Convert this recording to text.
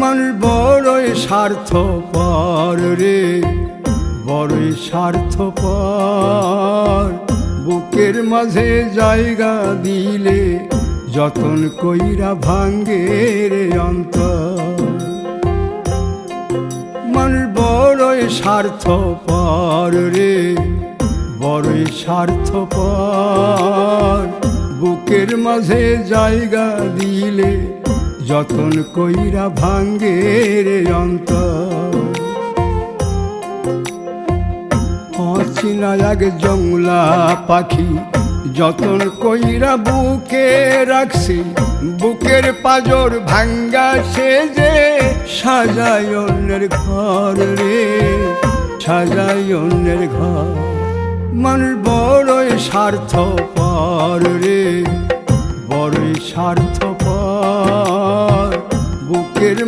মানুষ বড়ই স্বার্থপর রে, বড়ই স্বার্থপর। বুকের মাঝে জায়গা দিলে যতন কইরা ভাঙ্গে রে অন্তর। মানুষ বড়ই স্বার্থপর রে, বড়ই স্বার্থপর। বুকের মাঝে জায়গা দিলে যতন কইরা ভাঙ্গে রে অন্তর। অচিনা এক জংলা পাখি যতন কইরা বুকে রাখছি, বুকের পাজর ভাঙ্গা সে যে সাজায় অন্যের ঘর রে, সাজায় অন্যের ঘর। মানুষ বড়ই স্বার্থপর রে, বড়ই স্বার্থপর। বুকের